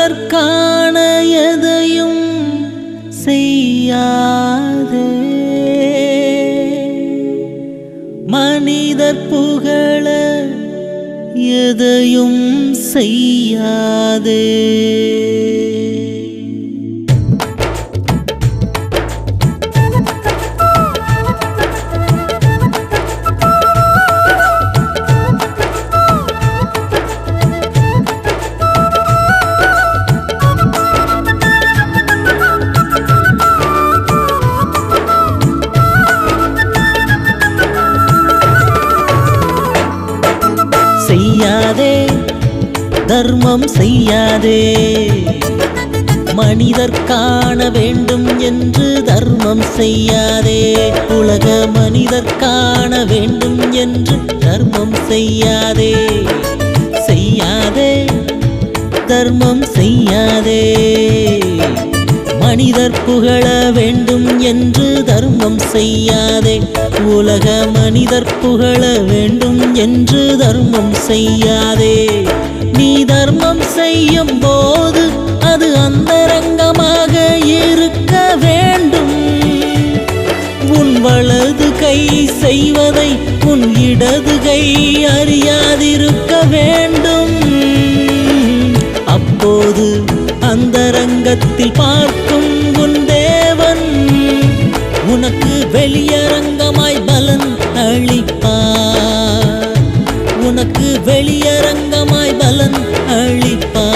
மனிதர்கான எதையும் செய்யாதே, மனிதர் புகழ எதையும் செய்யாதே. செய்யாதே தர்மம் செய்யாதே, மனிதர் காண வேண்டும் என்று தர்மம் செய்யாதே. உலக மனிதர் காண வேண்டும் என்று தர்மம் செய்யாதே. செய்யாதே தர்மம் செய்யாதே, மனிதர் புகழ வேண்டும் என்று தர்மம் செய்யாதே. உலக மனிதர் புகழ வேண்டும் என்று தர்மம் செய்யாதே. நீ தர்மம் செய்யும் போது அது அந்தரங்கமாக இருக்க வேண்டும். உன் வலது கை செய்வதை உன் இடது கை அறியாதிருக்க வேண்டும். அப்போது அந்தரங்கத்தில் பார்க்கும் உன் தேவன் உனக்கு வெளியரங்கமாய் பலன் அளிப்பார். உனக்கு வெளியரங்கமாய் பலன் அளிப்பார்.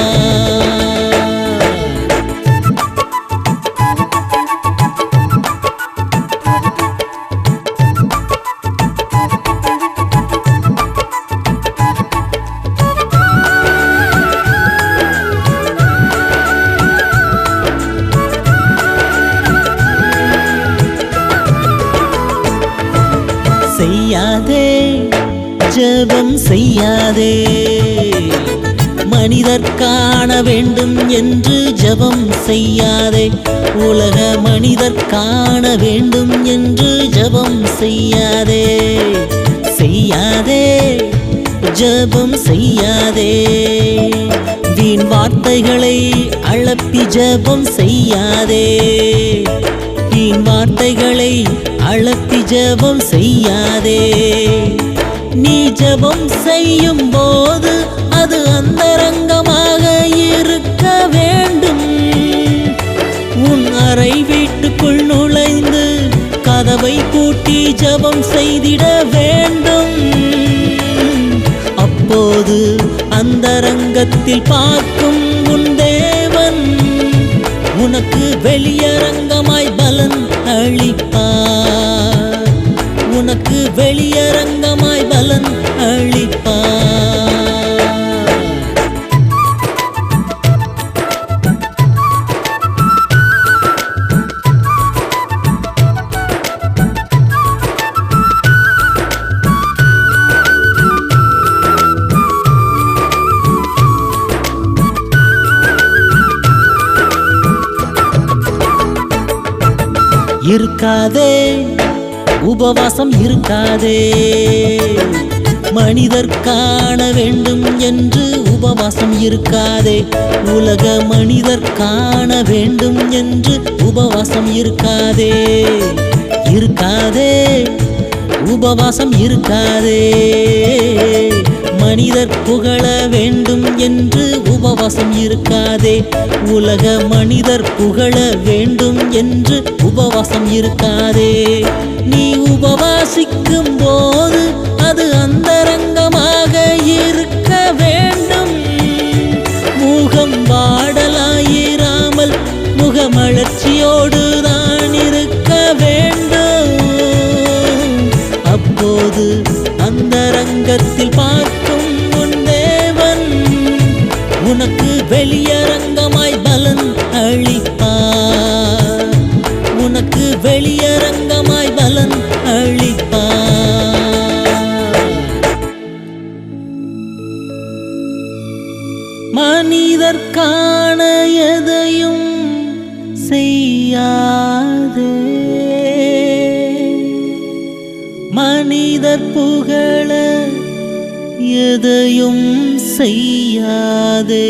செய்யாதே ஜெபம் செய்யாதே, மனிதர் காண வேண்டும் என்று ஜெபம் செய்யாதே. உலக மனிதர் காண வேண்டும் என்று ஜெபம் செய்யாதே. செய்யாதே ஜெபம் செய்யாதே, வீண் வார்த்தைகளை அழப்பி ஜெபம் செய்யாதே. வீண் வார்த்தைகளை அழப்பி ஜெபம் செய்யாதே. நீ ஜெபம் செய்யும் போது அது அந்தரங்கமாக இருக்க வேண்டும். உன் அறை வீட்டுக்குள் நுழைந்து கதவை பூட்டி ஜெபம் செய்திட வேண்டும். அப்போது அந்தரங்கத்தில் பார்க்கும் உன் தேவன் உனக்கு வெளியரங்கமாய் பலன் அளிப்பார். உனக்கு வெளியரங்கமாய் பலன் அளிப்பார். இருக்காதே உபவாசம் இருக்காதே, மனிதர் காண வேண்டும் என்று உபவாசம் இருக்காதே. உலக மனிதர் காண வேண்டும் என்று உபவாசம் இருக்காதே. இருக்காதே உபவாசம் இருக்காதே, மனிதர் புகழ வேண்டும் என்று உபவாசம் இருக்காதே. உலக மனிதர் புகழ வேண்டும் என்று உபவாசம் இருக்காதே. நீ உபவாசிக்கும் போது அது அந்தரங்கமாக இருக்க வேண்டும். முகம் வாடலாயிராமல் முகமலர்ச்சியோடு தான் இருக்க வேண்டும். அப்போது அந்தரங்கத்தில் பார்க்கும் உன் தேவன் உனக்கு வெளியரங்கமாய் பலன் அளிப்பார். உனக்கு வெளியரங்கமாய் பலன் அளிப்பார். மனிதர் காண எதையும் செய்யாதே, மனிதர் புகழ எதையும் செய்யாதே.